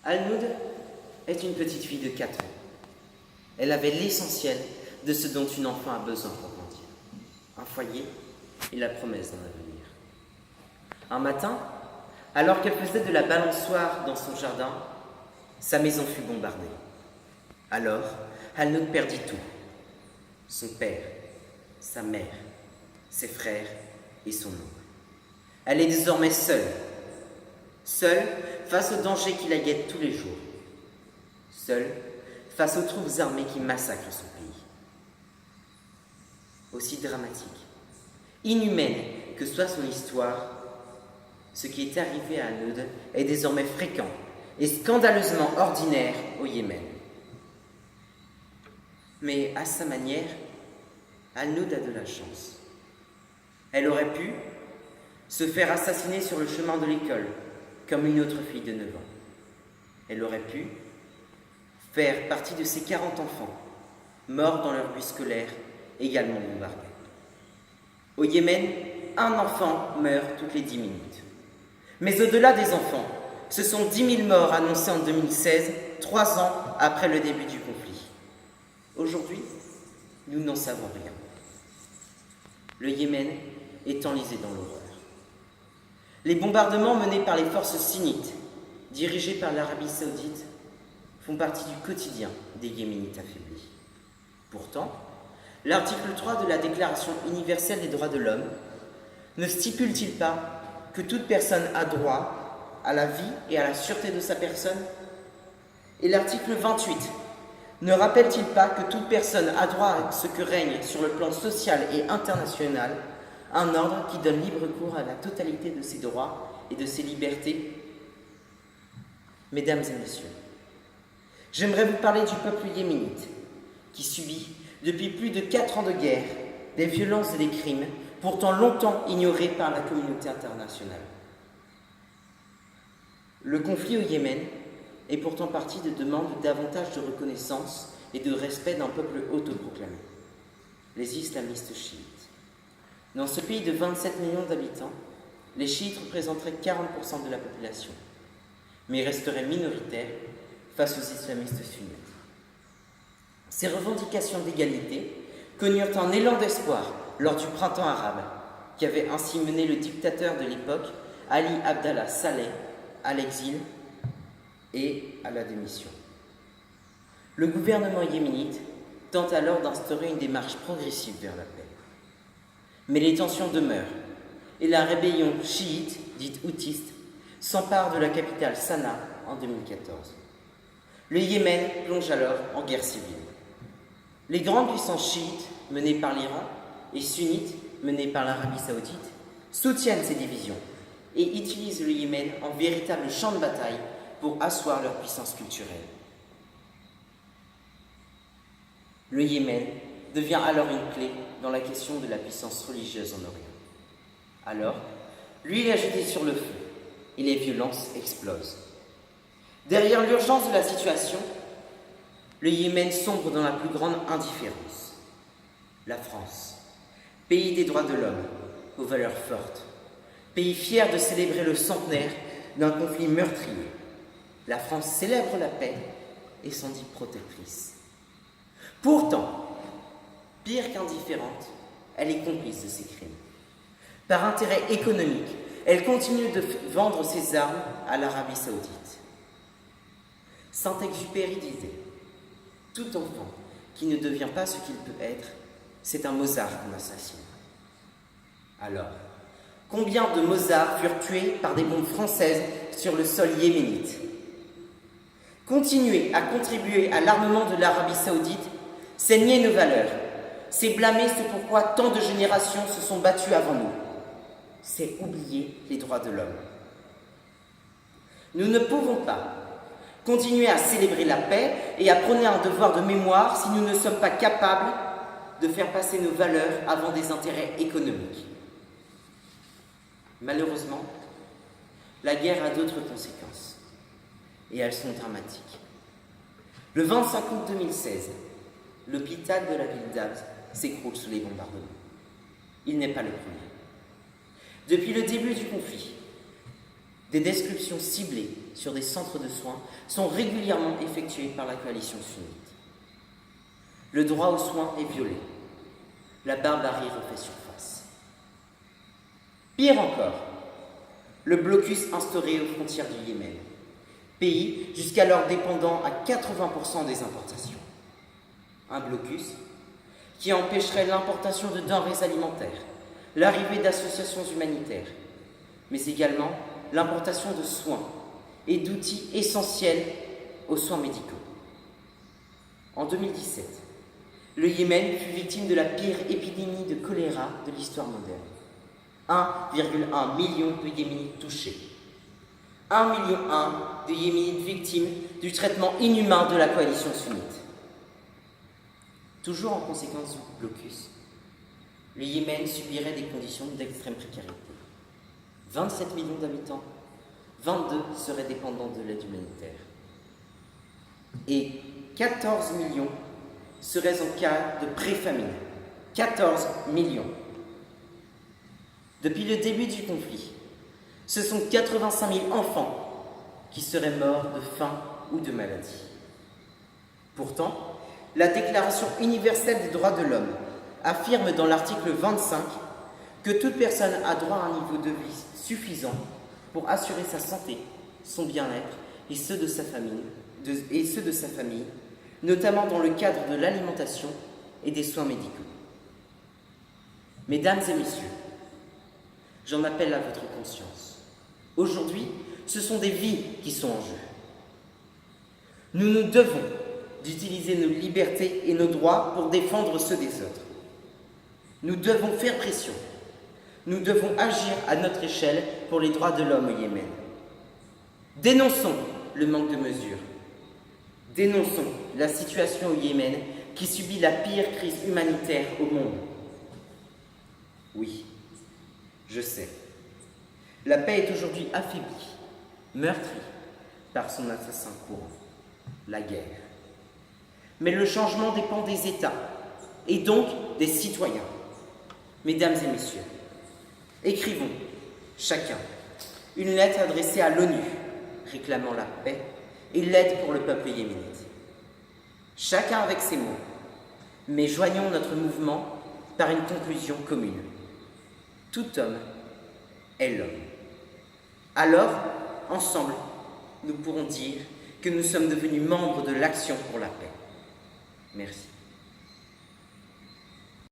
Alnoud est une petite fille de 4 ans. Elle avait l'essentiel de ce dont une enfant a besoin pour grandir. Un foyer et la promesse d'un avenir. Un matin, alors qu'elle faisait de la balançoire dans son jardin, sa maison fut bombardée. Alors, Alnoud perdit tout. Son père, sa mère, ses frères et son oncle. Elle est désormais seule. Seule face aux dangers qui la guettent tous les jours. Seule face aux troupes armées qui massacrent son pays. Aussi dramatique, inhumaine que soit son histoire, ce qui est arrivé à Alnoud est désormais fréquent et scandaleusement ordinaire au Yémen. Mais à sa manière, Alnoud a de la chance. Elle aurait pu se faire assassiner sur le chemin de l'école, comme une autre fille de 9 ans. Elle aurait pu faire partie de ces 40 enfants, morts dans leur bus scolaire, également bombardés. Au Yémen, un enfant meurt toutes les 10 minutes. Mais au-delà des enfants, ce sont 10 000 morts annoncés en 2016, 3 ans après le début du conflit. Aujourd'hui, nous n'en savons rien. Le Yémen est enlisé dans l'horreur. Les bombardements menés par les forces sunnites, dirigées par l'Arabie saoudite, font partie du quotidien des Yéménites affaiblis. Pourtant, l'article 3 de la Déclaration universelle des droits de l'homme ne stipule-t-il pas que toute personne a droit à la vie et à la sûreté de sa personne? Et l'article 28 ne rappelle-t-il pas que toute personne a droit à ce que règne sur le plan social et international un ordre qui donne libre cours à la totalité de ses droits et de ses libertés? Mesdames et messieurs, j'aimerais vous parler du peuple yéménite qui subit, depuis plus de 4 ans de guerre, des violences et des crimes pourtant longtemps ignorés par la communauté internationale. Le conflit au Yémen est pourtant parti de demandes davantage de reconnaissance et de respect d'un peuple autoproclamé, les islamistes chiites. Dans ce pays de 27 millions d'habitants, les chiites représenteraient 40% de la population, mais resteraient minoritaires face aux islamistes sunnites. Ces revendications d'égalité connurent un élan d'espoir lors du printemps arabe, qui avait ainsi mené le dictateur de l'époque, Ali Abdallah Saleh, à l'exil et à la démission. Le gouvernement yéménite tente alors d'instaurer une démarche progressive vers la paix. Mais les tensions demeurent et la rébellion chiite, dite houtiste, s'empare de la capitale Sanaa en 2014. Le Yémen plonge alors en guerre civile. Les grandes puissances chiites, menées par l'Iran, et sunnites, menées par l'Arabie saoudite, soutiennent ces divisions et utilisent le Yémen en véritable champ de bataille pour asseoir leur puissance culturelle. Le Yémen devient alors une clé dans la question de la puissance religieuse en Orient. Alors, l'huile est jetée sur le feu et les violences explosent. Derrière l'urgence de la situation, le Yémen sombre dans la plus grande indifférence. La France, pays des droits de l'homme, aux valeurs fortes, pays fier de célébrer le centenaire d'un conflit meurtrier, la France célèbre la paix et s'en dit protectrice. Pourtant, pire qu'indifférente, elle est complice de ces crimes. Par intérêt économique, elle continue de vendre ses armes à l'Arabie saoudite. Saint-Exupéry disait « Tout enfant qui ne devient pas ce qu'il peut être, c'est un Mozart qu'on assassine. » Alors, combien de Mozart furent tués par des bombes françaises sur le sol yéménite? Continuer à contribuer à l'armement de l'Arabie saoudite, c'est nier nos valeurs, c'est blâmer ce pourquoi tant de générations se sont battues avant nous. C'est oublier les droits de l'homme. Nous ne pouvons pas continuer à célébrer la paix et à prôner un devoir de mémoire si nous ne sommes pas capables de faire passer nos valeurs avant des intérêts économiques. Malheureusement, la guerre a d'autres conséquences, et elles sont dramatiques. Le 25 août 2016, l'hôpital de la ville d'Abs s'écroule sous les bombardements. Il n'est pas le premier. Depuis le début du conflit, des destructions ciblées sur des centres de soins sont régulièrement effectués par la coalition sunnite. Le droit aux soins est violé. La barbarie refait surface. Pire encore, le blocus instauré aux frontières du Yémen, pays jusqu'alors dépendant à 80% des importations. Un blocus qui empêcherait l'importation de denrées alimentaires, l'arrivée d'associations humanitaires, mais également l'importation de soins et d'outils essentiels aux soins médicaux. En 2017, le Yémen fut victime de la pire épidémie de choléra de l'histoire moderne. 1,1 million de Yéménites touchés. 1,1 million de Yéménites victimes du traitement inhumain de la coalition sunnite. Toujours en conséquence du blocus, le Yémen subirait des conditions d'extrême précarité. 27 millions d'habitants, 22 seraient dépendants de l'aide humanitaire. Et 14 millions seraient en cas de pré-famine. 14 millions. Depuis le début du conflit, ce sont 85 000 enfants qui seraient morts de faim ou de maladie. Pourtant, la Déclaration universelle des droits de l'homme affirme dans l'article 25 que toute personne a droit à un niveau de vie suffisant pour assurer sa santé, son bien-être et ceux de sa famille, notamment dans le cadre de l'alimentation et des soins médicaux. Mesdames et messieurs, j'en appelle à votre conscience. Aujourd'hui, ce sont des vies qui sont en jeu. Nous nous devons d'utiliser nos libertés et nos droits pour défendre ceux des autres. Nous devons faire pression. Nous devons agir à notre échelle pour les droits de l'homme au Yémen. Dénonçons le manque de mesures. Dénonçons la situation au Yémen qui subit la pire crise humanitaire au monde. Oui, je sais. La paix est aujourd'hui affaiblie, meurtrie par son assassin courant, la guerre. Mais le changement dépend des États et donc des citoyens. Mesdames et messieurs, écrivons, chacun, une lettre adressée à l'ONU réclamant la paix et l'aide pour le peuple yéménite. Chacun avec ses mots, mais joignons notre mouvement par une conclusion commune. Tout homme est l'homme. Alors, ensemble, nous pourrons dire que nous sommes devenus membres de l'Action pour la paix. Merci.